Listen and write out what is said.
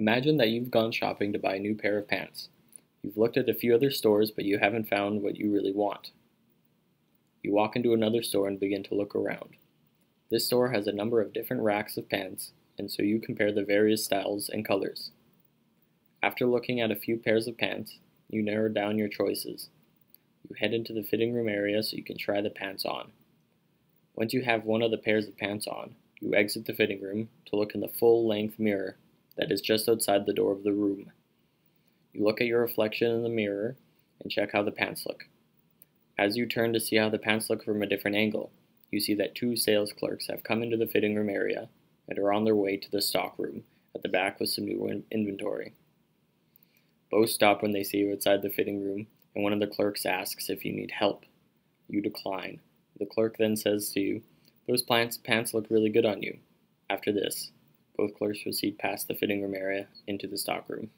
Imagine that you've gone shopping to buy a new pair of pants. You've looked at a few other stores, but you haven't found what you really want. You walk into another store and begin to look around. This store has a number of different racks of pants, and so you compare the various styles and colors. After looking at a few pairs of pants, you narrow down your choices. You head into the fitting room area so you can try the pants on. Once you have one of the pairs of pants on, you exit the fitting room to look in the full-length mirror that is just outside the door of the room. You look at your reflection in the mirror and check how the pants look. As you turn to see how the pants look from a different angle, you see that two sales clerks have come into the fitting room area and are on their way to the stock room at the back with some new inventory. Both stop when they see you outside the fitting room, and one of the clerks asks if you need help. You decline. The clerk then says to you, "Those pants look really good on you." After this, both clerks proceed past the fitting room area into the stock room.